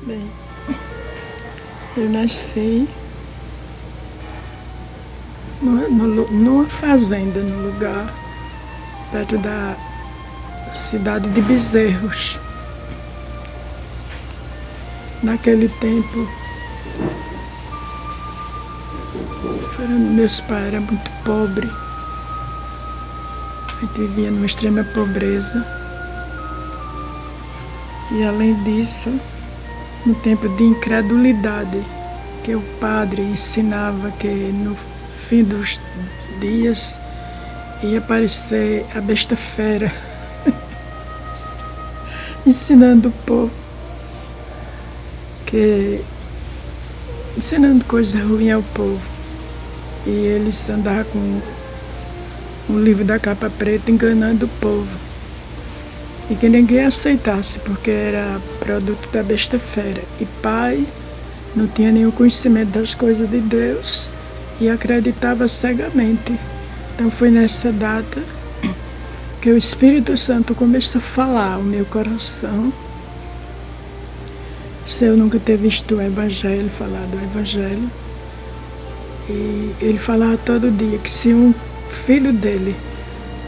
Bem, eu nasci numa fazenda, num lugar perto da cidade de Bezerros. Naquele tempo, meus pais eram muito pobres. A gente vivia numa extrema pobreza. E além disso, no tempo de incredulidade, que o padre ensinava que no fim dos dias ia aparecer a besta fera, ensinando o povo, ensinando coisas ruins ao povo. E eles andavam com um livro da capa preta enganando o povo. E que ninguém aceitasse, porque era produto da besta fera. E pai não tinha nenhum conhecimento das coisas de Deus e acreditava cegamente. Então foi nessa data que o Espírito Santo começou a falar ao meu coração. Se eu nunca ter visto o Evangelho, falar do Evangelho. E ele falava todo dia que se um filho dele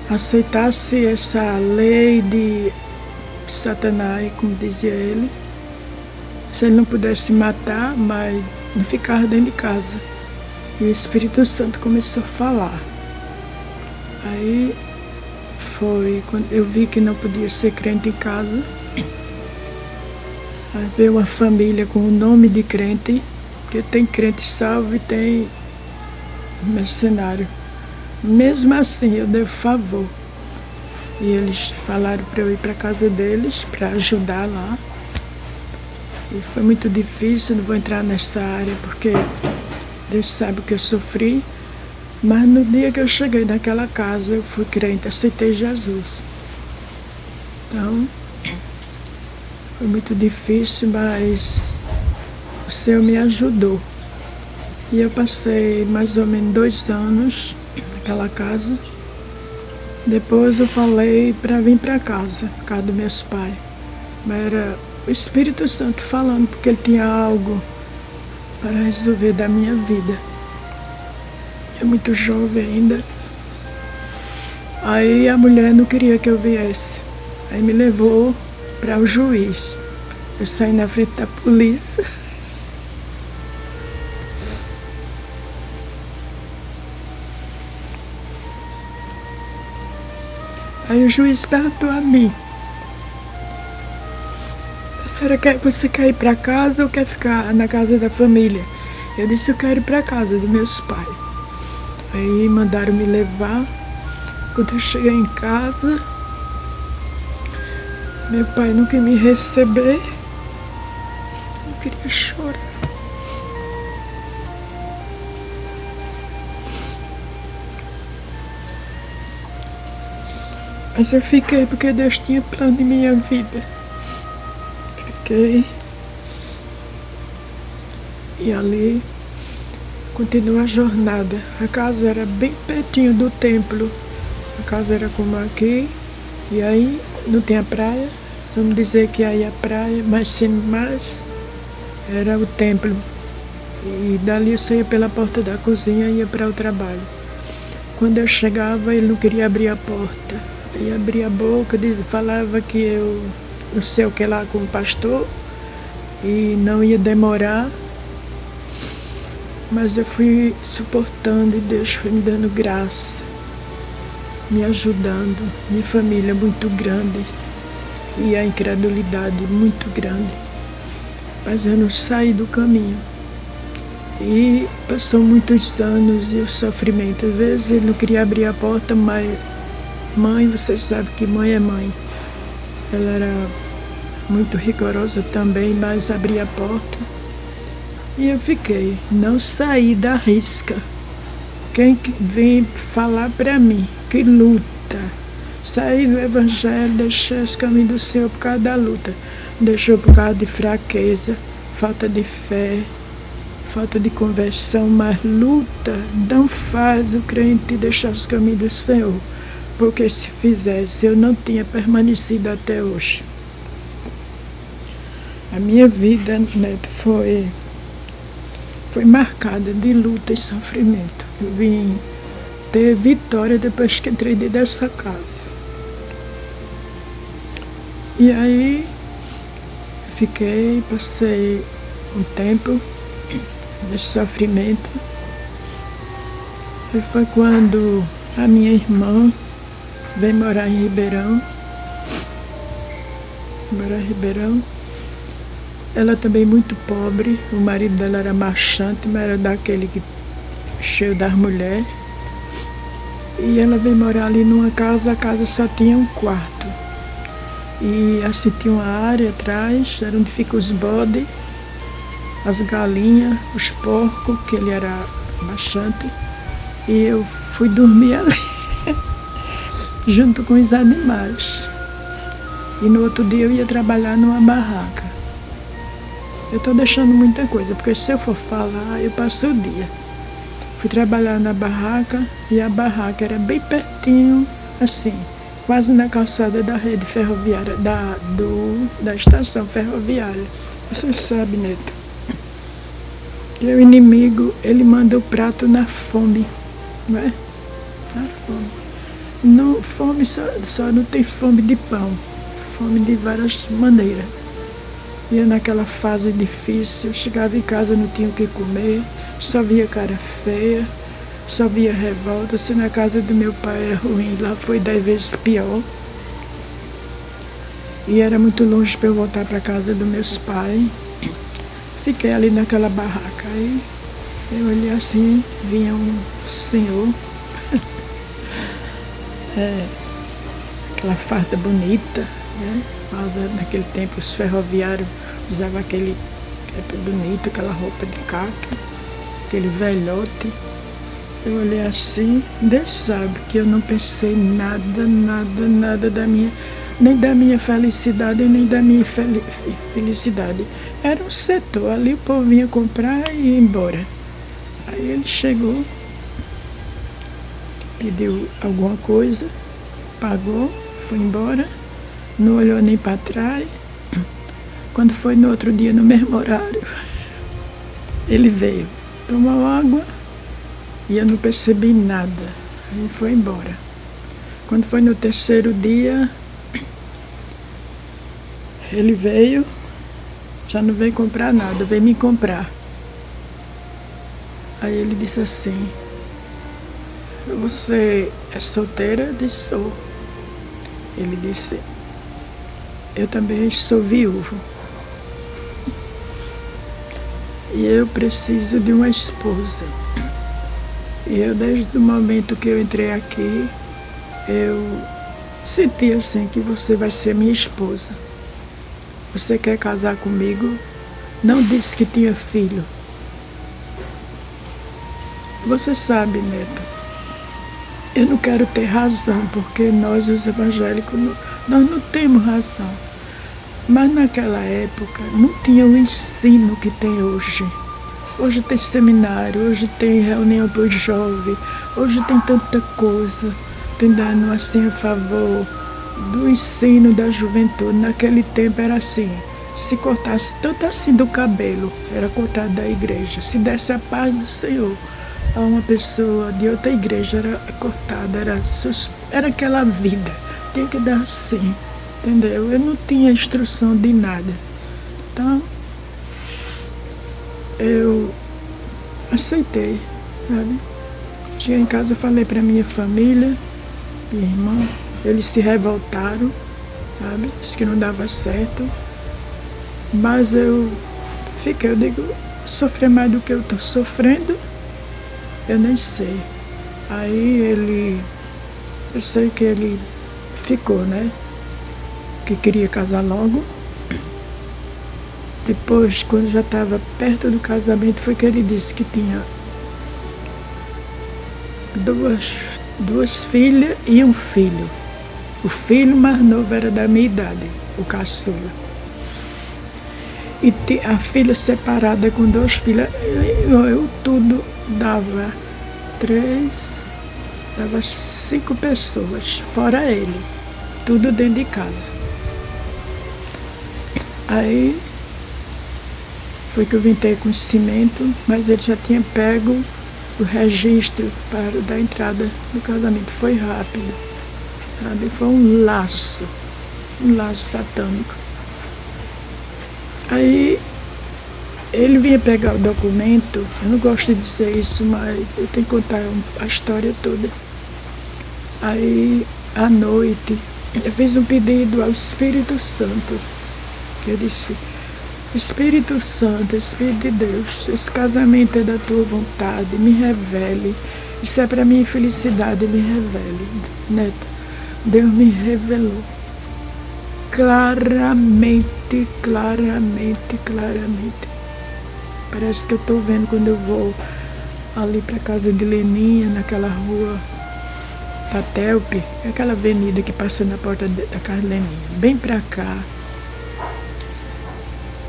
aceitasse essa lei de Satanás, como dizia ele, se ele não pudesse matar, mas não ficava dentro de casa. E o Espírito Santo começou a falar. Aí foi quando eu vi que não podia ser crente em casa. Aí veio uma família com o nome de crente, que tem crente salvo e tem mercenário. Mesmo assim, eu dei favor. E eles falaram para eu ir para a casa deles, para ajudar lá. E foi muito difícil, não vou entrar nessa área, porque Deus sabe o que eu sofri. Mas no dia que eu cheguei naquela casa, eu fui crente, aceitei Jesus. Então, foi muito difícil, mas o Senhor me ajudou. E eu passei mais ou menos 2 anos naquela casa. Depois eu falei para vir para casa, por causa dos meus pais. Mas era o Espírito Santo falando, porque ele tinha algo para resolver da minha vida. Eu muito jovem ainda. Aí a mulher não queria que eu viesse. Aí me levou para o juiz. Eu saí na frente da polícia. Aí o juiz perguntou a mim: você quer ir para casa ou quer ficar na casa da família? Eu disse: eu quero ir para casa dos meus pais. Aí mandaram me levar. Quando eu cheguei em casa, meu pai não quis me receber. Eu queria chorar. Mas eu fiquei porque Deus tinha plano em minha vida. Fiquei. E ali continua a jornada. A casa era bem pertinho do templo. A casa era como aqui. E aí não tinha praia. Vamos dizer que aí a praia, mas sem mais, era o templo. E dali eu saía pela porta da cozinha e ia para o trabalho. Quando eu chegava, ele não queria abrir a porta. Aí abria a boca, falava que eu não sei o que lá com o pastor e não ia demorar. Mas eu fui suportando e Deus foi me dando graça, me ajudando. Minha família é muito grande e a incredulidade muito grande. Mas eu não saí do caminho. E passou muitos anos e o sofrimento. Às vezes ele não queria abrir a porta, mas mãe, você sabe que mãe é mãe. Ela era muito rigorosa também, mas abria a porta. E eu fiquei, não saí da risca. Quem vem falar para mim que luta, saí do Evangelho, deixei os caminhos do Senhor por causa da luta. Deixou por causa de fraqueza, falta de fé, falta de conversão, mas luta não faz o crente deixar os caminhos do Senhor. Porque se fizesse, eu não tinha permanecido até hoje. A minha vida, Neto, foi marcada de luta e sofrimento. Eu vim ter vitória depois que entrei dentro dessa casa. E aí passei um tempo de sofrimento. E foi quando a minha irmã veio morar em Ribeirão. Ela também muito pobre, o marido dela era marchante, mas era daquele que cheio das mulheres. E ela veio morar ali numa casa, a casa só tinha um quarto. E assim tinha uma área atrás, era onde ficam os bodes, as galinhas, os porcos, que ele era marchante. E eu fui dormir ali, junto com os animais. E no outro dia eu ia trabalhar numa barraca. Eu estou deixando muita coisa, porque se eu for falar, eu passo o dia. Fui trabalhar na barraca, e a barraca era bem pertinho, assim, quase na calçada da rede ferroviária, da estação ferroviária. Você sabe, Neto, que o inimigo, ele manda o prato na fome, não é? Na fome. Fome só não tem fome de pão, fome de várias maneiras. Ia naquela fase difícil, chegava em casa, não tinha o que comer, só via cara feia, só via revolta. Se na casa do meu pai era ruim, lá foi 10 vezes pior. E era muito longe para eu voltar para casa dos meus pais. Fiquei ali naquela barraca. Aí eu olhei assim, vinha um senhor, aquela farda bonita, né? Naquele tempo os ferroviários usavam aquele bonito, aquela roupa de caco, aquele velhote. Eu olhei assim, Deus sabe que eu não pensei nada nem da minha felicidade, nem da minha felicidade. Era um setor, ali o povo vinha comprar e ia embora. Aí ele chegou, pediu alguma coisa, pagou, foi embora. Não olhou nem para trás. Quando foi no outro dia, no mesmo horário, ele veio, tomou água e eu não percebi nada. Aí foi embora. Quando foi no terceiro dia, ele veio, já não veio comprar nada, veio me comprar. Aí ele disse assim: você é solteira? Eu disse: sou. Ele disse: eu também sou viúvo. E eu preciso de uma esposa. E eu, desde o momento que eu entrei aqui, eu senti assim que você vai ser minha esposa. Você quer casar comigo? Não disse que tinha filho. Você sabe, Neto, eu não quero ter razão, porque nós, os evangélicos, nós não temos razão. Mas naquela época não tinha o ensino que tem hoje. Hoje tem seminário, hoje tem reunião para os jovens, hoje tem tanta coisa, entendendo, assim, a favor do ensino da juventude. Naquele tempo era assim, se cortasse tanto assim do cabelo, era cortado da igreja. Se desse a paz do Senhor a uma pessoa de outra igreja, era cortada, era aquela vida, tinha que dar assim, entendeu? Eu não tinha instrução de nada. Então, eu aceitei, sabe? Cheguei em casa, falei para minha família, minha irmã, eles se revoltaram, sabe? Disse que não dava certo. Mas eu digo, sofrer mais do que eu estou sofrendo, eu nem sei. Aí eu sei que ele ficou, né? Que queria casar logo. Depois, quando já estava perto do casamento, foi que ele disse que tinha duas filhas e um filho. O filho mais novo era da minha idade, o caçula. E a filha separada com 2 filhos, eu tudo dava 5 pessoas, fora ele, tudo dentro de casa. Aí Foi que eu vim ter conhecimento, mas ele já tinha pego o registro para da entrada do casamento. Foi rápido, sabe? Foi um laço satânico. Aí ele vinha pegar o documento, eu não gosto de dizer isso, mas eu tenho que contar a história toda. Aí, à noite, eu fiz um pedido ao Espírito Santo, que eu disse: Espírito Santo, Espírito de Deus, esse casamento é da tua vontade, me revele. Isso é para minha felicidade, me revele. Neto, Deus me revelou claramente. Parece que eu estou vendo quando eu vou ali para a casa de Leninha, naquela rua Patelpe, aquela avenida que passa na porta da casa de Leninha, bem para cá.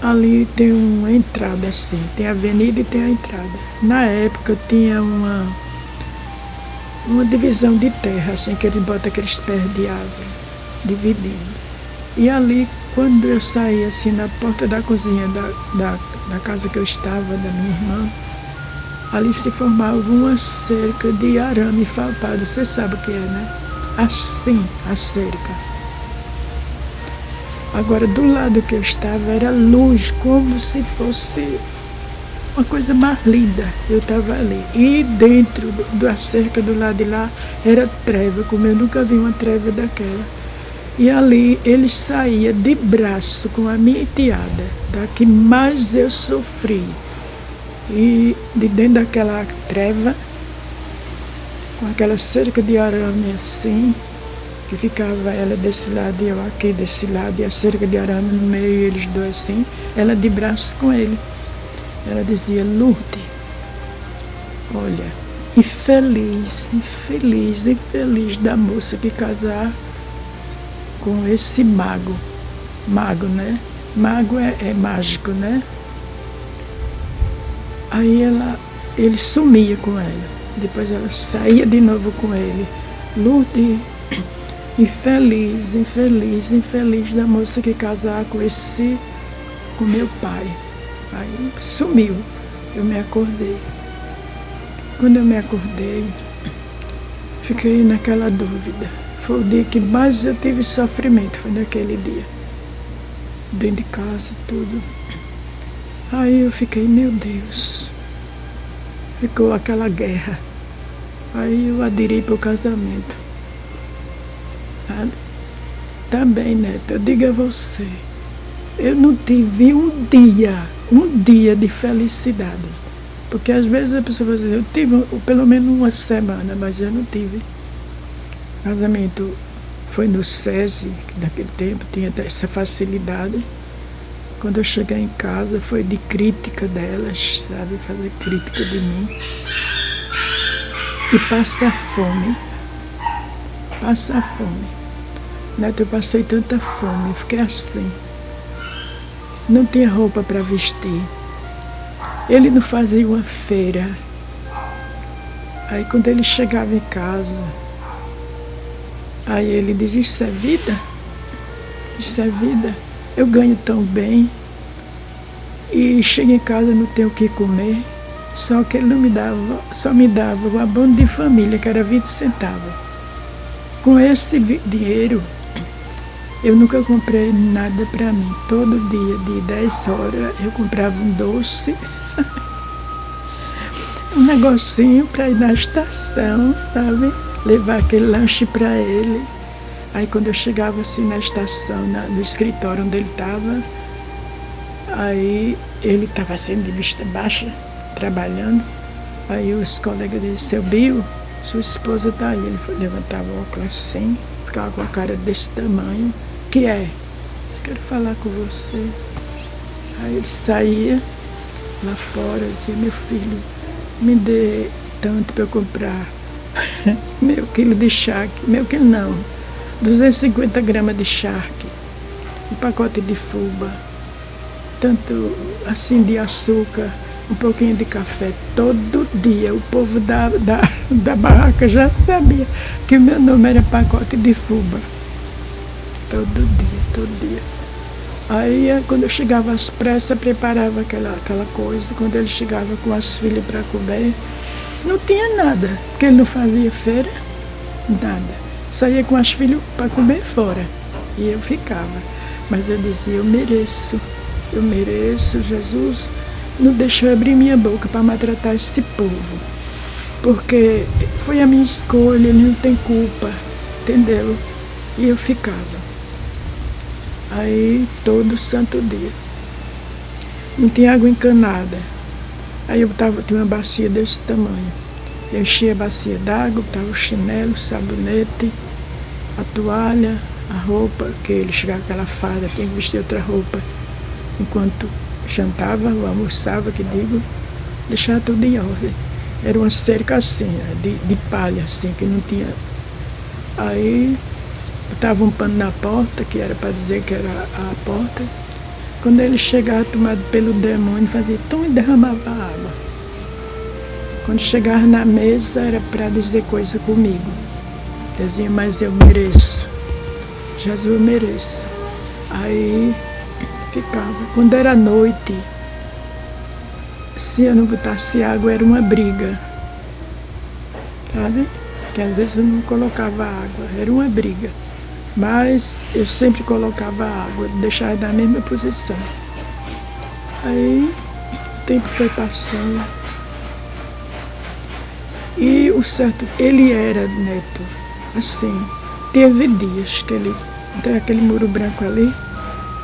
Ali tem uma entrada assim, tem a avenida e tem a entrada. Na época tinha uma divisão de terra, assim, que eles botam aqueles pés de árvore, dividindo. E ali, quando eu saí assim na porta da cozinha da casa que eu estava, da minha irmã, ali se formava uma cerca de arame falpado. Você sabe o que é, né? Assim, a cerca. Agora, do lado que eu estava, era luz, como se fosse uma coisa mais linda. Eu estava ali. E dentro da cerca do lado de lá, era treva, como eu nunca vi uma treva daquela. E ali, ele saía de braço com a minha enteada, da que mais eu sofri. E de dentro daquela treva, com aquela cerca de arame assim, que ficava ela desse lado e eu aqui desse lado, e a cerca de arame no meio, e eles dois assim, ela de braço com ele. Ela dizia: Lourdes, olha, infeliz da moça que casar com esse mago. Mago, né? Mago é mágico, né? Aí ele sumia com ela. Depois ela saía de novo com ele. Lourdes, infeliz da moça que casar com meu pai. Aí sumiu. Eu me acordei. Quando eu me acordei, fiquei naquela dúvida. Foi o dia que mais eu tive sofrimento, foi naquele dia. Dentro de casa, tudo. Aí eu fiquei, meu Deus. Ficou aquela guerra. Aí eu aderi para o casamento. Também, Neto, eu digo a você, eu não tive um dia de felicidade. Porque às vezes a pessoa vai dizer, eu tive pelo menos uma semana, mas eu não tive. O casamento foi no SESI, que naquele tempo tinha essa facilidade. Quando eu cheguei em casa, foi de crítica delas, sabe, fazer crítica de mim. E passar fome. Neto, eu passei tanta fome, fiquei assim. Não tinha roupa para vestir. Ele não fazia uma feira. Aí quando ele chegava em casa, aí ele dizia, isso é vida? Isso é vida? Eu ganho tão bem. E chego em casa, não tenho o que comer. Só que ele não me dava, só me dava o abono de família, que era 20 centavos. Com esse dinheiro, eu nunca comprei nada para mim. Todo dia, de 10 horas, eu comprava um doce, um negocinho para ir na estação, sabe? Levar aquele lanche para ele. Aí quando eu chegava assim na estação, no escritório onde ele estava, aí ele estava assim de vista baixa, trabalhando. Aí os colegas dele, seu Bill, sua esposa está aí. Ele levantava o óculos assim, ficava com a cara desse tamanho. Que é? Quero falar com você. Aí ele saía lá fora, dizia, meu filho, me dê tanto para eu comprar meio quilo de charque, meio quilo não, 250 gramas de charque, um pacote de fubá, tanto assim de açúcar, um pouquinho de café. Todo dia o povo da barraca já sabia que o meu nome era pacote de fubá. Todo dia. Aí, quando eu chegava às pressas, preparava aquela coisa. Quando ele chegava com as filhas para comer, não tinha nada, porque ele não fazia feira, nada. Saía com as filhas para comer fora, e eu ficava. Mas eu dizia, eu mereço, Jesus não deixou eu abrir minha boca para maltratar esse povo, porque foi a minha escolha, ele não tem culpa, entendeu? E eu ficava. Aí, todo santo dia. Não tinha água encanada. Aí tinha uma bacia desse tamanho. Eu enchia a bacia d'água, botava o chinelo, o sabonete, a toalha, a roupa, que ele chegava com aquela farda, tinha que vestir outra roupa. Enquanto jantava ou almoçava, que digo, deixava tudo em ordem. Era uma cerca assim, de palha, assim, que não tinha. Aí botava um pano na porta, que era para dizer que era a porta. Quando ele chegava, tomado pelo demônio, fazia tom e derramava água. Quando chegava na mesa, era para dizer coisa comigo. Dizia, mas eu mereço. Jesus, eu mereço. Aí ficava. Quando era noite, se eu não botasse água, era uma briga. Sabe? Que às vezes eu não colocava água, era uma briga. Mas eu sempre colocava água, deixava na mesma posição. Aí o tempo foi passando. E o certo, ele era, Neto, assim, teve dias que ele, tem aquele muro branco ali,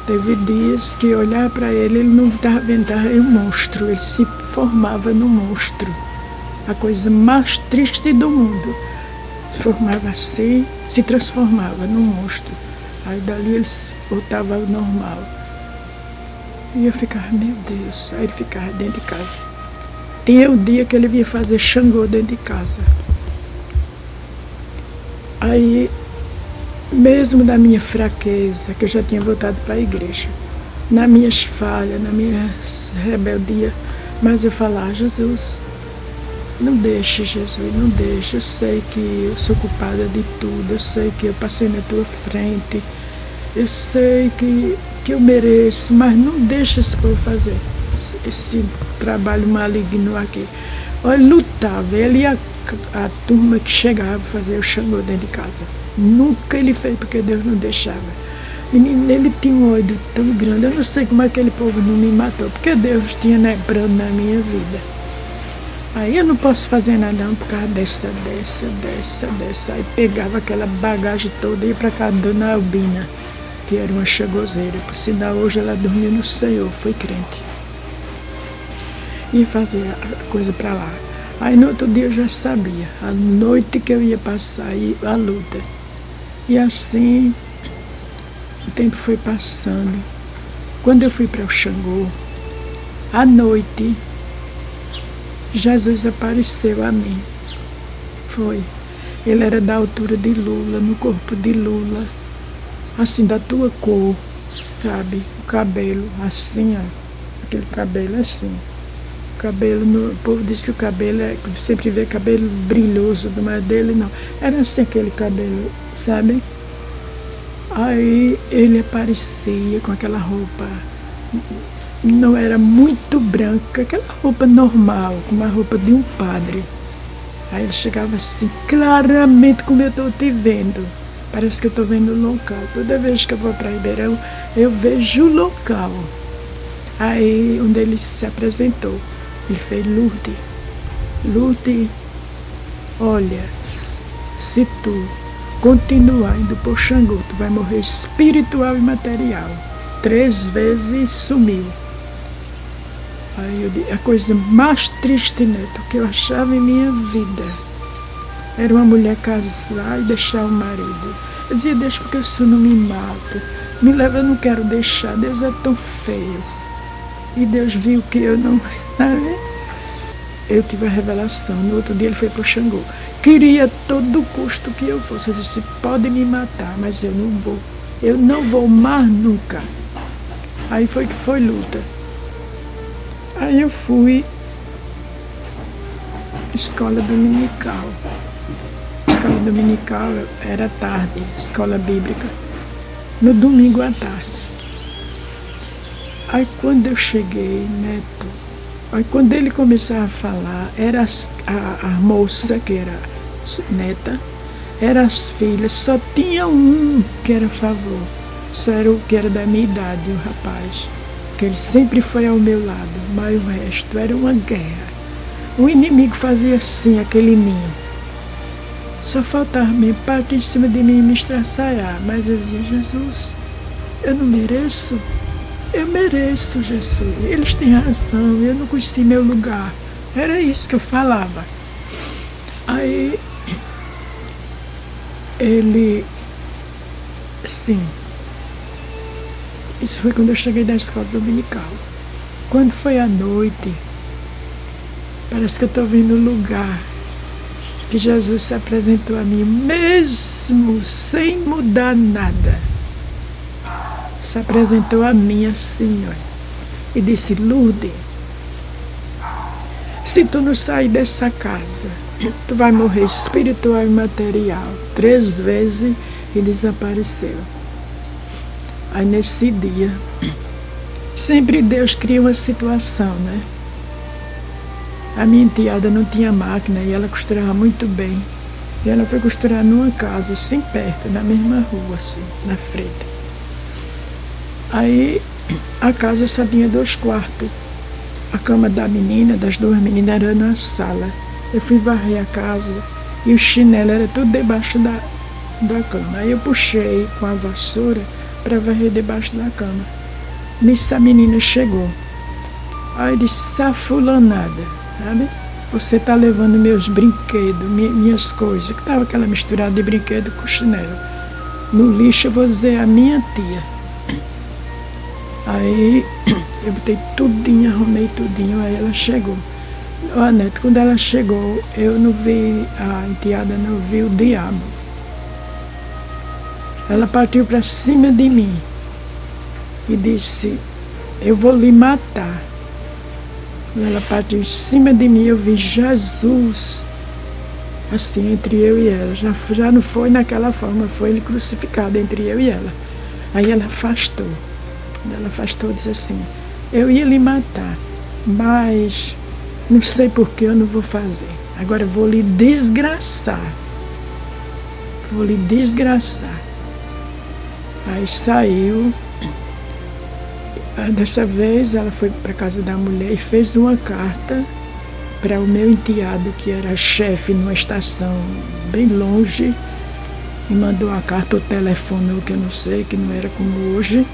teve dias que olhar para ele não estava vendo, era um monstro, ele se formava num monstro. A coisa mais triste do mundo. Se formava assim, se transformava num monstro. Aí dali ele voltava ao normal. E eu ficava, meu Deus, aí ele ficava dentro de casa. Tinha o dia que ele vinha fazer Xangô dentro de casa. Aí, mesmo na minha fraqueza, que eu já tinha voltado para a igreja, nas minhas falhas, na minha rebeldia, mas eu falava, Jesus, não deixe, Jesus, não deixe. Eu sei que eu sou culpada de tudo, eu sei que eu passei na tua frente, eu sei que eu mereço, mas não deixe esse povo fazer esse trabalho maligno aqui. Olha, lutava, ele e a turma que chegava a fazer o Xangô dentro de casa. Nunca ele fez, porque Deus não deixava. Menino, ele tinha um ódio tão grande, eu não sei como aquele povo não me matou, porque Deus tinha lembrando na minha vida. Aí eu não posso fazer nada não, por causa dessa. Aí pegava aquela bagagem toda e ia para casa da Dona Albina, que era uma xangozeira. Por sinal, hoje ela dormia no Senhor, foi crente. E fazia a coisa para lá. Aí no outro dia eu já sabia, a noite que eu ia passar a luta. E assim, o tempo foi passando. Quando eu fui para o Xangô, à noite, Jesus apareceu a mim. Foi. Ele era da altura de Lula, no corpo de Lula, assim, da tua cor, sabe? O cabelo, assim, ó. Aquele cabelo assim. O cabelo, o povo diz que o cabelo sempre vê cabelo brilhoso, mas dele não. Era assim aquele cabelo, sabe? Aí ele aparecia com aquela roupa, não era muito branca, aquela roupa normal, como a roupa de um padre. Aí ele chegava assim, claramente como eu estou te vendo. Parece que eu estou vendo o local. Toda vez que eu vou para Ribeirão, eu vejo o local. Aí, onde ele se apresentou, ele fez, Lourdes, olha, se tu continuar indo pro Xangô, tu vai morrer espiritual e material. 3 vezes sumiu. Aí eu disse, a coisa mais triste, Neto, que eu achava em minha vida, era uma mulher casar e deixar o marido. Eu dizia, deixa porque o senhor não me mata. Me leva, eu não quero deixar, Deus é tão feio. E Deus viu que eu não... Eu tive a revelação, no outro dia ele foi pro Xangô. Queria a todo custo que eu fosse. Eu disse, pode me matar, mas eu não vou. Eu não vou mais nunca. Aí foi que foi luta. Aí eu fui escola dominical. Escola dominical era tarde, escola bíblica. No domingo à tarde. Aí quando eu cheguei, Neto, aí quando ele começava a falar, era a moça que era neta, eram as filhas, só tinha um que era a favor, só era o que era da minha idade, o rapaz, que ele sempre foi ao meu lado, mas o resto era uma guerra. O inimigo fazia assim, aquele ninho. Só faltava mesmo partir em cima de mim e me estraçalhar, mas eu dizia, Jesus, eu não mereço. Eu mereço, Jesus. Eles têm razão, eu não conheci meu lugar. Era isso que eu falava. Aí, ele, sim, isso foi quando eu cheguei da escola dominical. Quando foi à noite, parece que eu estou vendo o lugar que Jesus se apresentou a mim, mesmo sem mudar nada. Se apresentou a mim assim, ó, e disse, Lourdes, se tu não sair dessa casa, tu vai morrer espiritual e material. 3 vezes e desapareceu. Aí nesse dia, sempre Deus cria uma situação, né? A minha enteada não tinha máquina e ela costurava muito bem. E ela foi costurar numa casa, assim perto, na mesma rua, assim, na frente. Aí a casa só tinha 2 quartos. A cama da menina, das 2 meninas, era na sala. Eu fui varrer a casa e o chinelo era tudo debaixo da cama. Aí eu puxei com a vassoura para varrer debaixo da cama. Nisso a menina chegou. Aí eu disse, fulanada, sabe? Você está levando meus brinquedos, minhas coisas, que estava aquela misturada de brinquedo com chinelo. No lixo eu vou dizer a minha tia. Aí eu botei tudinho, arrumei tudinho, aí ela chegou. Ó, Neto, quando ela chegou, eu não vi, a enteada não viu o diabo. Ela partiu para cima de mim e disse, eu vou lhe matar. Quando ela partiu em cima de mim, eu vi Jesus, assim, entre eu e ela. Já não foi naquela forma, foi ele crucificado entre eu e ela. Aí ela afastou. Ela afastou e disse assim, eu ia lhe matar, mas não sei por que eu não vou fazer. Agora eu vou lhe desgraçar. Vou lhe desgraçar. Aí saiu. Dessa vez ela foi para a casa da mulher e fez uma carta para o meu enteado, que era chefe numa estação bem longe, e mandou a carta ou telefonou, que eu não sei, que não era como hoje.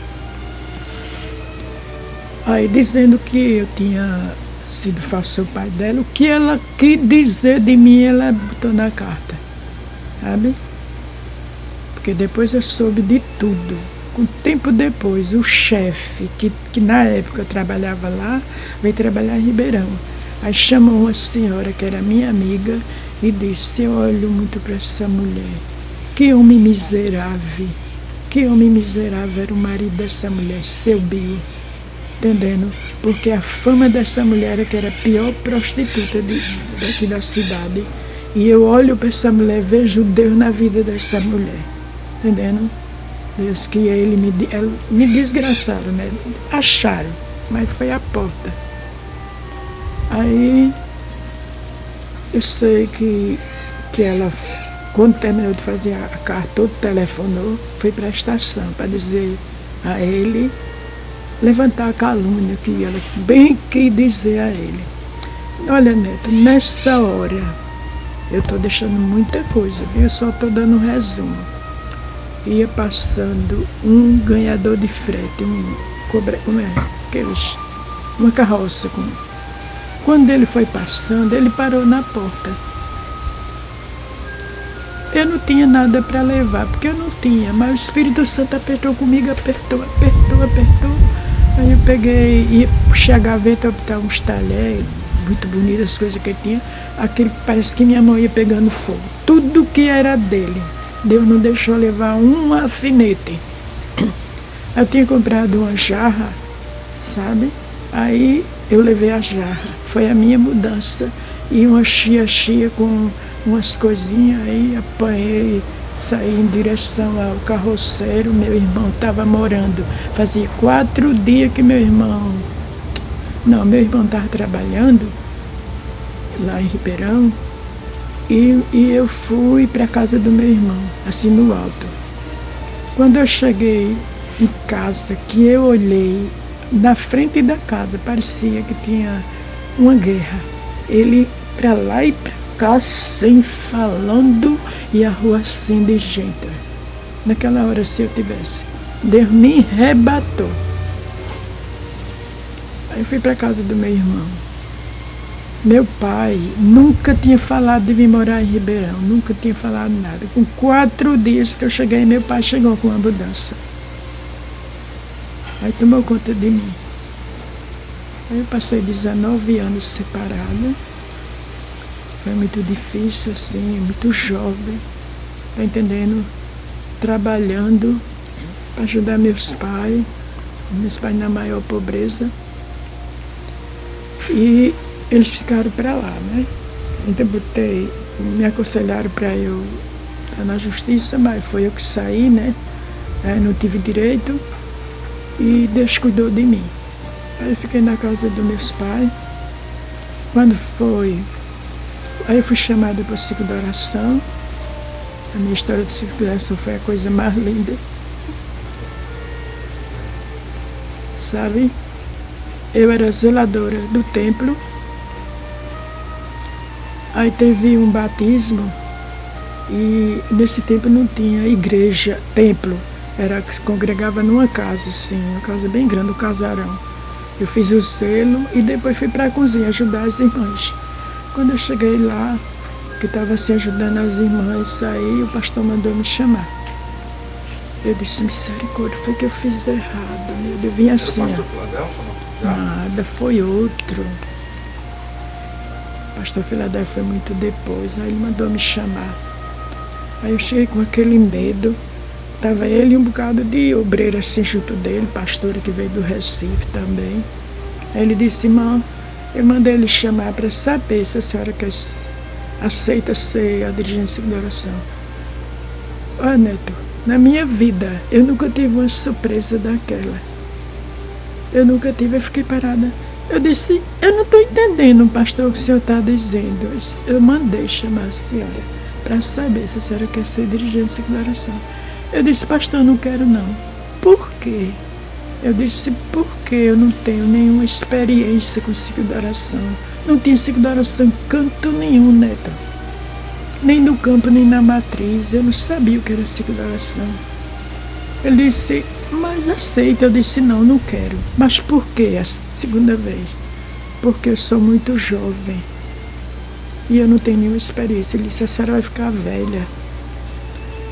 Aí dizendo que eu tinha sido falso ao pai dela, o que ela quis dizer de mim, ela botou na carta, sabe? Porque depois eu soube de tudo. Um tempo depois, o chefe, que na época eu trabalhava lá, veio trabalhar em Ribeirão. Aí chamou uma senhora que era minha amiga e disse, eu olho muito para essa mulher. Que homem miserável. Que homem miserável era o marido dessa mulher, seu Bill. Entendendo? Porque a fama dessa mulher é que era a pior prostituta daqui da cidade. E eu olho para essa mulher, vejo Deus na vida dessa mulher. Entendendo? Deus que me desgraçaram, né? Acharam, mas foi a porta. Aí eu sei que ela, quando terminou de fazer a carta, o telefonou, foi para a estação para dizer a ele, levantar a calúnia que ela bem quis dizer a ele. Olha, Neto, nessa hora eu estou deixando muita coisa, viu? Eu só estou dando um resumo. Ia passando um ganhador de frete, uma carroça. Quando ele foi passando, ele parou na porta. Eu não tinha nada para levar, porque eu não tinha, mas o Espírito Santo apertou comigo, apertou. Aí eu peguei, ia puxar a gaveta, botar uns talheres, muito bonitas as coisas que eu tinha, aquele que parece que minha mão ia pegando fogo. Tudo que era dele. Deus não deixou levar um alfinete. Eu tinha comprado uma jarra, sabe? Aí eu levei a jarra. Foi a minha mudança. E uma chia com umas coisinhas, aí apanhei Saí em direção ao carroceiro, meu irmão estava morando. Fazia 4 dias que meu irmão estava trabalhando lá em Ribeirão. E eu fui para a casa do meu irmão, assim no alto. Quando eu cheguei em casa, que eu olhei na frente da casa, parecia que tinha uma guerra. Ele para lá e para cá, sem falando, e a rua assim de gente. Naquela hora, se eu tivesse, Deus me arrebatou. Aí eu fui para a casa do meu irmão. Meu pai nunca tinha falado de vir morar em Ribeirão, nunca tinha falado nada. Com 4 dias que eu cheguei, meu pai chegou com uma mudança. Aí tomou conta de mim. Aí eu passei 19 anos separada. Foi muito difícil, assim, muito jovem. Tá entendendo? Trabalhando para ajudar meus pais na maior pobreza. E eles ficaram para lá, né? Então me aconselharam para eu estar na justiça, mas foi eu que saí, né? Aí não tive direito e Deus cuidou de mim. Aí eu fiquei na casa dos meus pais. Quando foi, aí eu fui chamada para o ciclo de oração. A minha história do ciclo de oração foi a coisa mais linda. Sabe? Eu era zeladora do templo. Aí teve um batismo e nesse tempo não tinha igreja, templo. Era que se congregava numa casa, assim, uma casa bem grande, um casarão. Eu fiz o selo e depois fui para a cozinha ajudar as irmãs. Quando eu cheguei lá, que estava assim ajudando as irmãs, aí o pastor mandou me chamar. Eu disse, misericórdia, foi que eu fiz errado. Eu vim assim. Era o pastor Filadelfo, não? Nada, foi outro. O pastor Filadelfo foi muito depois, aí ele mandou me chamar. Aí eu cheguei com aquele medo. Estava ele e um bocado de obreiro assim junto dele, pastora que veio do Recife também. Aí ele disse, irmã, eu mandei ele chamar para saber se a senhora aceita ser a dirigente de oração. Ó, Neto, na minha vida eu nunca tive uma surpresa daquela. Eu nunca tive, eu fiquei parada. Eu disse, eu não estou entendendo, pastor, o que o senhor está dizendo. Eu mandei chamar a senhora para saber se a senhora quer ser dirigente de oração. Eu disse, pastor, não quero não. Por quê? Eu disse, porque eu não tenho nenhuma experiência com ciclo de oração. Não tinha ciclo de oração em canto nenhum, Neto. Nem no campo, nem na matriz. Eu não sabia o que era ciclo de oração. Ele disse, mas aceita. Eu disse, não quero. Mas por quê? A segunda vez. Porque eu sou muito jovem. E eu não tenho nenhuma experiência. Ele disse, a senhora vai ficar velha.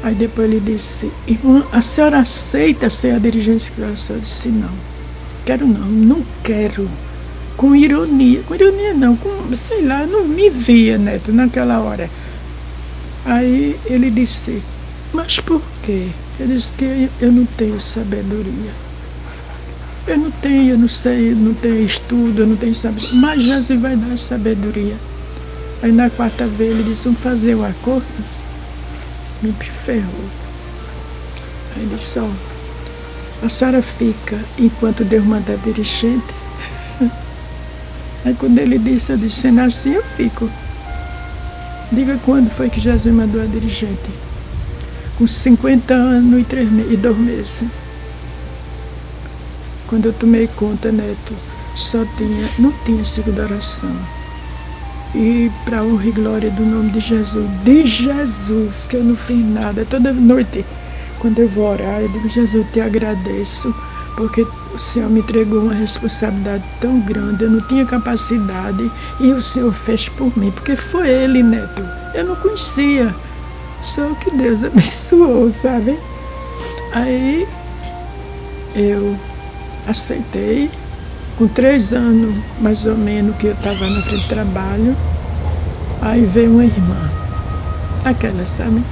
Aí depois ele disse, irmã, a senhora aceita ser a dirigente de oração? Eu disse, não quero. Com ironia não, sei lá, não me via, Neto, naquela hora. Aí ele disse, mas por quê? Eu disse que eu não tenho sabedoria. Eu não sei, eu não tenho estudo, eu não tenho sabedoria. Mas Jesus vai dar sabedoria. Aí na quarta vez ele disse, vamos fazer um acordo. Me ferrou. Aí ele disse, a senhora fica enquanto Deus manda dirigente. Aí quando ele disse, eu disse, sendo assim eu fico. Diga quando foi que Jesus mandou a dirigente. Com 50 anos e 2 meses. Quando eu tomei conta, Neto, não tinha ciclo de oração. E para honra e glória do nome de Jesus, que eu não fiz nada. Toda noite, quando eu vou orar, eu digo, Jesus, eu te agradeço, porque o Senhor me entregou uma responsabilidade tão grande, eu não tinha capacidade, e o Senhor fez por mim, porque foi Ele, Neto. Eu não conhecia, só que Deus abençoou, sabe? Aí eu aceitei. Com 3 anos, mais ou menos, que eu estava na frente do trabalho, aí veio uma irmã, aquela, sabe,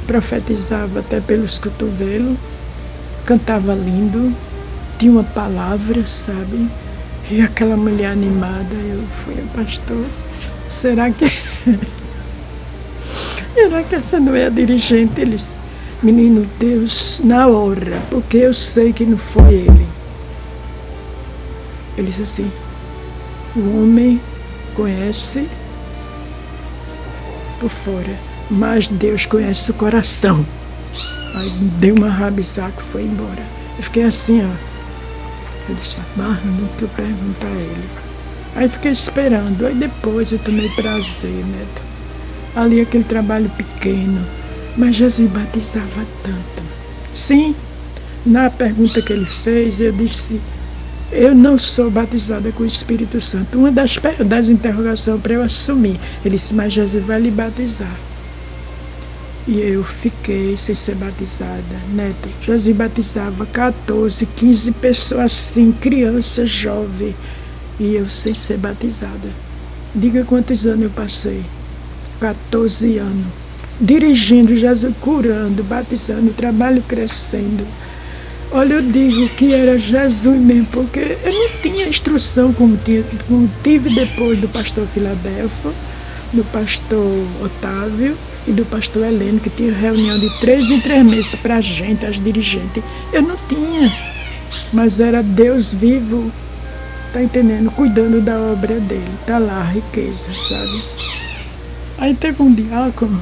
profetizava até pelos cotovelos, cantava lindo, tinha uma palavra, sabe, e aquela mulher animada, eu fui, pastor, será que... Será que essa não é a dirigente? Eles, menino Deus, na hora, porque eu sei que não foi ele. Ele disse assim, o homem conhece por fora, mas Deus conhece o coração. Aí deu uma rabizaca e foi embora. Eu fiquei assim, ó. Eu disse, mas nunca eu pergunto a ele. Aí fiquei esperando, aí depois eu tomei prazer, Neto. Ali aquele trabalho pequeno, mas Jesus batizava tanto. Sim, na pergunta que ele fez, eu disse, eu não sou batizada com o Espírito Santo. Uma das interrogações para eu assumir. Ele disse, mas Jesus vai lhe batizar. E eu fiquei sem ser batizada, Neto. Jesus batizava 14, 15 pessoas assim, criança, jovem. E eu sem ser batizada. Diga quantos anos eu passei. 14 anos. Dirigindo Jesus, curando, batizando, o trabalho crescendo. Olha, eu digo que era Jesus mesmo, porque eu não tinha instrução como tive depois do pastor Filadelfo, do pastor Otávio e do pastor Heleno, que tinha reunião de 3 em 3 meses para a gente, as dirigentes. Eu não tinha, mas era Deus vivo, tá entendendo? Cuidando da obra dele, tá lá a riqueza, sabe? Aí teve um diácono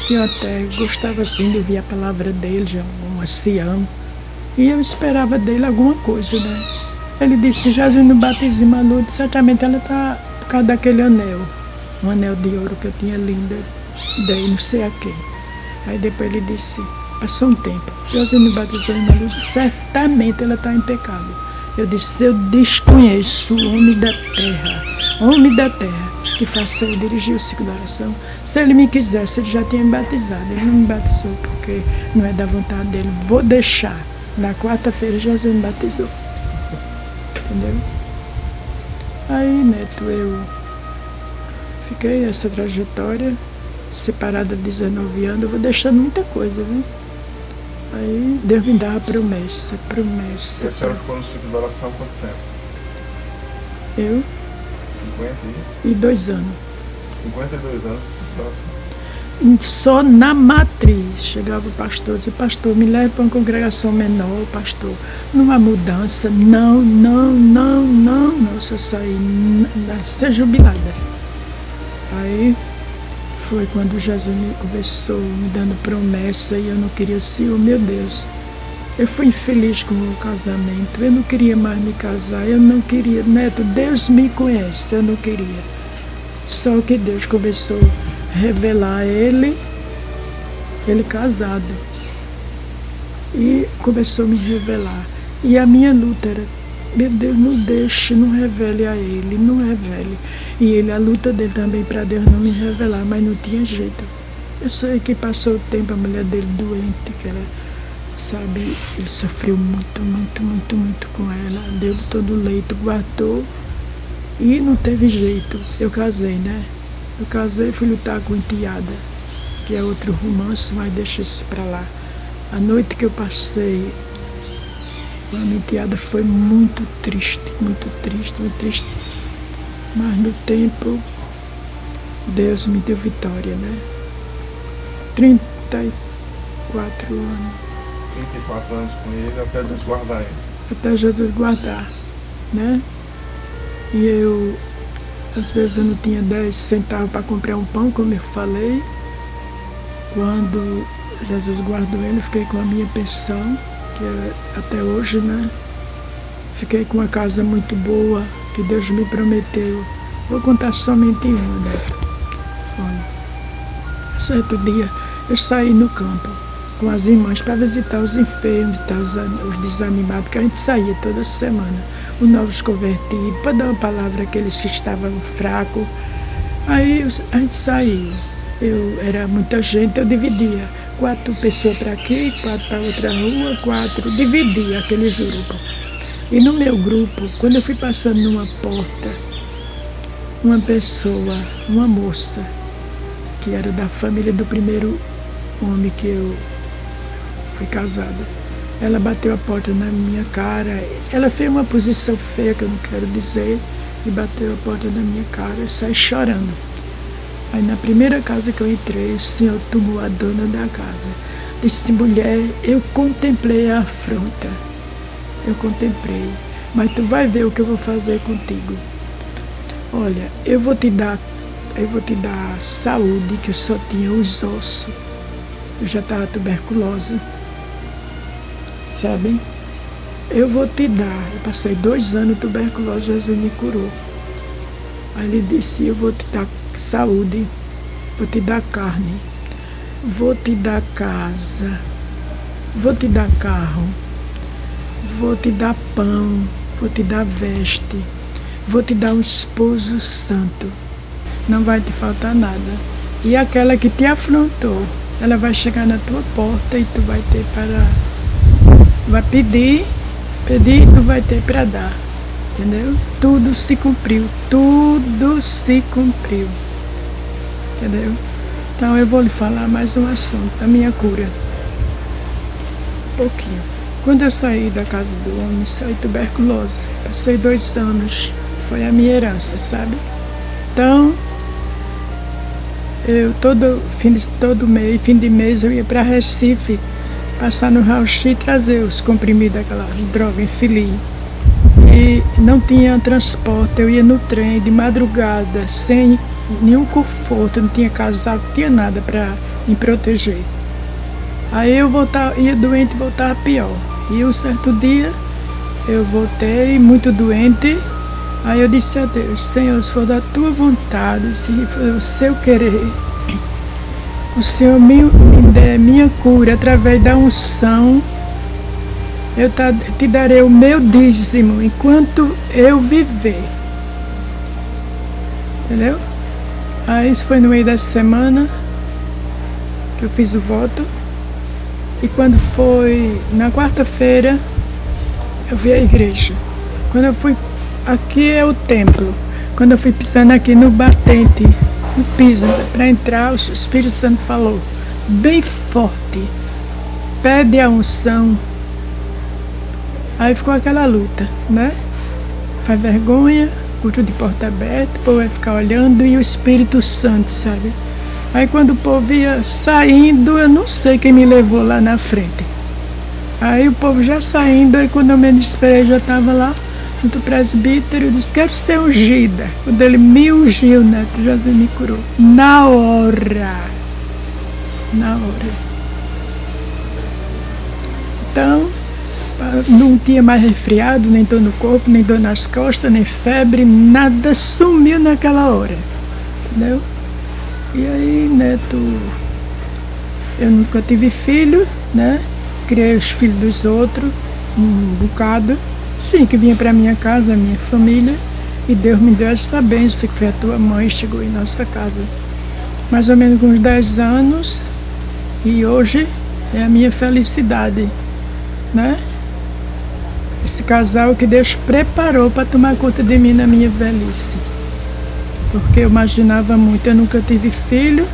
que eu até gostava assim de ouvir a palavra dele, já um ancião. E eu esperava dele alguma coisa, né? Ele disse, Jesus no batismo a Lourdes, certamente ela está por causa daquele anel. Um anel de ouro que eu tinha lindo, dei não sei a quem. Aí depois ele disse, passou um tempo, Jesus me batizou em Lourdes, certamente ela está em pecado. Eu disse, eu desconheço o homem da terra, que faça eu dirigir o ciclo da oração. Se ele me quisesse, ele já tinha me batizado. Ele não me batizou porque não é da vontade dele. Vou deixar. Na quarta-feira, Jesus me batizou. Entendeu? Aí, Neto, eu fiquei essa trajetória, separada de 19 anos, eu vou deixando muita coisa, viu? Aí, Deus me dá a promessa. E a senhora ficou no ciclo da oração há quanto tempo? Eu? 52 anos. 52 anos de ciclo da oração. Só na matriz chegava o pastor, dizia, pastor, me leve para uma congregação menor, pastor, numa mudança, não, se eu sair, ser jubilada. Aí foi quando Jesus me conversou, me dando promessa, e eu não queria, Senhor, meu Deus, eu fui infeliz com o casamento, eu não queria mais me casar, eu não queria, Neto, Deus me conhece, eu não queria. Só que Deus começou a revelar ele casado. E começou a me revelar. E a minha luta era, meu Deus, não deixe, não revele a ele, não revele. E a luta dele também para Deus não me revelar, mas não tinha jeito. Eu sei que passou o tempo, a mulher dele doente, que ela, sabe, ele sofreu muito com ela, deu todo o leito, guardou. E não teve jeito, eu casei, né? Eu casei e fui lutar com enteada, que é outro romance, mas deixa isso pra lá. A noite que eu passei com a minha enteada foi muito triste. Mas no tempo, Deus me deu vitória, né? 34 anos. 34 anos com ele, até Deus guardar ele. Até Jesus guardar, né? E eu, às vezes eu não tinha 10 centavos para comprar um pão, como eu falei. Quando Jesus guardou ele, eu fiquei com a minha pensão, que é até hoje, né? Fiquei com uma casa muito boa, que Deus me prometeu. Vou contar somente uma, né? Olha, certo dia eu saí no campo com as irmãs para visitar os enfermos, os desanimados, que a gente saía toda semana. Os novos convertidos, para dar uma palavra àqueles que estavam fracos. Aí a gente saiu. Era muita gente, eu dividia. 4 pessoas para aqui, 4 para outra rua, 4. Dividia aqueles grupos. E no meu grupo, quando eu fui passando numa porta, uma pessoa, uma moça, que era da família do primeiro homem que eu fui casada, ela bateu a porta na minha cara, ela fez uma posição feia, que eu não quero dizer, e bateu a porta na minha cara, eu saí chorando. Aí na primeira casa que eu entrei, o senhor tomou a dona da casa. Disse: mulher, eu contemplei a afronta. Eu contemplei. Mas tu vai ver o que eu vou fazer contigo. Olha, eu vou te dar saúde, que eu só tinha os ossos. Eu já estava tuberculosa. Sabe? Eu vou te dar. Eu passei 2 anos tuberculosa, Jesus me curou. Aí ele disse: eu vou te dar saúde, vou te dar carne, vou te dar casa, vou te dar carro, vou te dar pão, vou te dar veste, vou te dar um esposo santo. Não vai te faltar nada. E aquela que te afrontou, ela vai chegar na tua porta e tu vai ter para... Vai pedir e tu vai ter para dar. Entendeu? Tudo se cumpriu. Tudo se cumpriu. Entendeu? Então eu vou lhe falar mais um assunto, a minha cura. Um pouquinho. Quando eu saí da casa do homem, saí tuberculosa. Passei 2 anos. Foi a minha herança, sabe? Então, eu fim de mês eu ia para Recife, passar no raio-x e trazer os comprimidos daquela droga Enfili. E não tinha transporte, eu ia no trem de madrugada, sem nenhum conforto, não tinha casaco, não tinha nada para me proteger. Aí eu ia doente e voltava pior. E um certo dia eu voltei muito doente. Aí eu disse a Deus: Senhor, se for da tua vontade, se for o seu querer, o Senhor me der minha cura através da unção, eu te darei o meu dízimo enquanto eu viver. Entendeu? Aí isso foi no meio dessa semana que eu fiz o voto. E quando foi na quarta-feira, eu fui à igreja. Quando eu fui... Aqui é o templo. Quando eu fui pisando aqui no batente, no piso, para entrar, o Espírito Santo falou bem forte: pede a unção. Aí ficou aquela luta, né? Faz vergonha, culto de porta aberta, o povo vai ficar olhando, e o Espírito Santo, sabe? Aí quando o povo ia saindo, eu não sei quem me levou lá na frente. Aí o povo já saindo, aí quando eu me esperei, já estava lá junto ao presbítero. Eu disse: quero ser ungida. Quando ele me ungiu, né, Jesus me curou. Na hora. Então, não tinha mais resfriado, nem dor no corpo, nem dor nas costas, nem febre, nada, sumiu naquela hora. Entendeu? E aí, neto, eu nunca tive filho, né? Criei os filhos dos outros, um bocado. Sim, que vinha para minha casa, a minha família, e Deus me deu essa bênção, que foi a tua mãe, chegou em nossa casa. Mais ou menos com uns 10 anos, e hoje é a minha felicidade, né? Esse casal que Deus preparou para tomar conta de mim na minha velhice. Porque eu imaginava muito, eu nunca tive filho,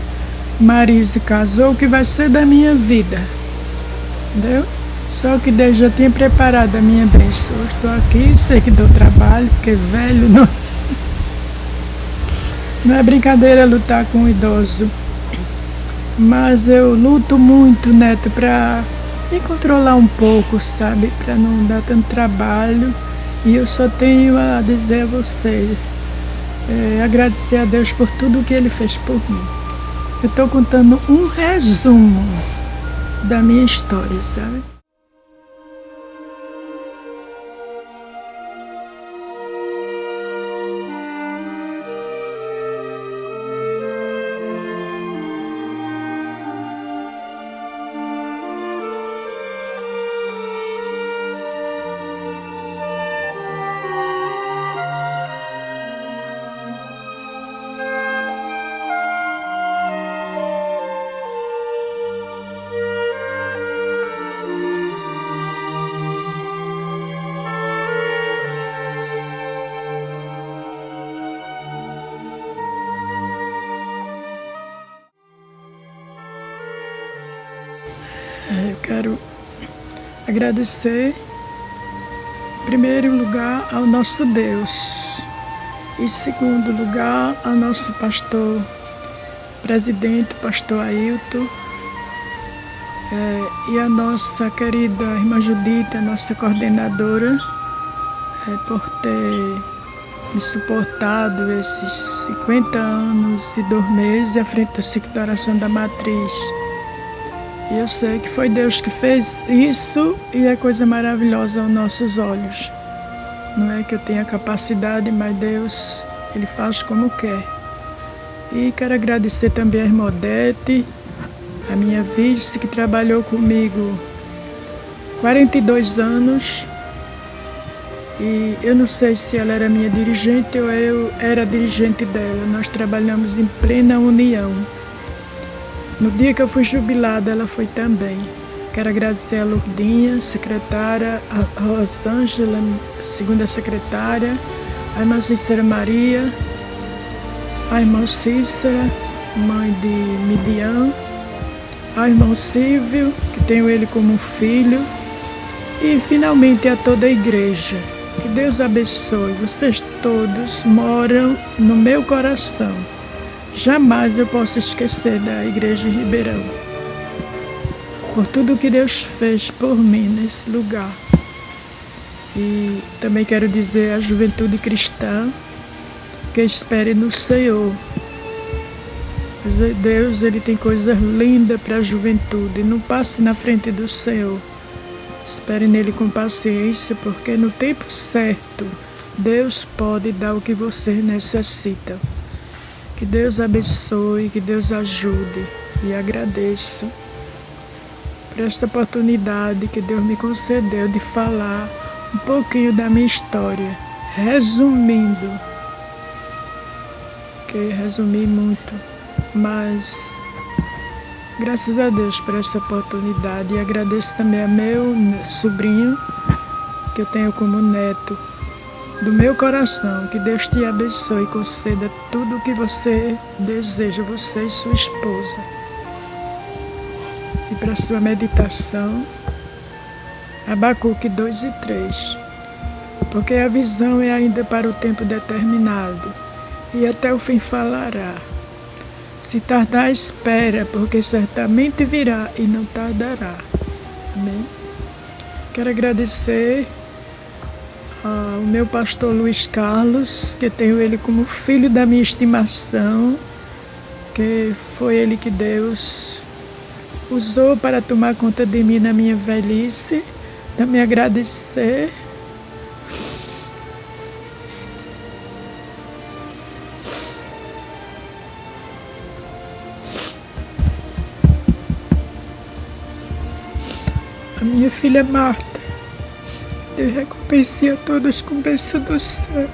Marise casou, o que vai ser da minha vida? Entendeu? Só que Deus já tinha preparado a minha bênção. Eu estou aqui, sei que dou trabalho, porque velho não é brincadeira lutar com um idoso. Mas eu luto muito, neto, para me controlar um pouco, sabe? Para não dar tanto trabalho. E eu só tenho a dizer a você, agradecer a Deus por tudo que Ele fez por mim. Eu estou contando um resumo da minha história, sabe? Eu quero agradecer, em primeiro lugar, ao nosso Deus, e em segundo lugar, ao nosso pastor, presidente, pastor Ailton, e a nossa querida irmã Judita, nossa coordenadora, por ter me suportado esses 50 anos e 2 meses à frente do ciclo de oração da matriz. E eu sei que foi Deus que fez isso e é coisa maravilhosa aos nossos olhos. Não é que eu tenha capacidade, mas Deus, Ele faz como quer. E quero agradecer também a irmã Odete, a minha vice, que trabalhou comigo 42 anos. E eu não sei se ela era minha dirigente ou eu era dirigente dela. Nós trabalhamos em plena união. No dia que eu fui jubilada, ela foi também. Quero agradecer a Lourdinha, secretária, a Rosângela, segunda secretária, a irmã Cícera Maria, a irmã Cícera, mãe de Midian, a irmão Silvio, que tenho ele como filho, e finalmente a toda a igreja. Que Deus abençoe. Vocês todos moram no meu coração. Jamais eu posso esquecer da igreja de Ribeirão. Por tudo que Deus fez por mim nesse lugar. E também quero dizer à juventude cristã que espere no Senhor. Deus, Ele tem coisas lindas para a juventude. Não passe na frente do Senhor. Espere nele com paciência, porque no tempo certo, Deus pode dar o que você necessita. Que Deus abençoe, que Deus ajude. E agradeço por esta oportunidade que Deus me concedeu de falar um pouquinho da minha história. Resumindo, que resumi muito, mas graças a Deus por essa oportunidade, e agradeço também a meu sobrinho, que eu tenho como neto, do meu coração. Que Deus te abençoe e conceda tudo o que você deseja, você e sua esposa. E para sua meditação, Abacuque 2 e 3. Porque a visão é ainda para o tempo determinado, e até o fim falará. Se tardar, espera, porque certamente virá e não tardará. Amém? Quero agradecer ao meu pastor Luiz Carlos, que tenho ele como filho da minha estimação, que foi ele que Deus usou para tomar conta de mim na minha velhice. Também agradecer a minha filha Marta. Deus recompense a todos com bênção do céu.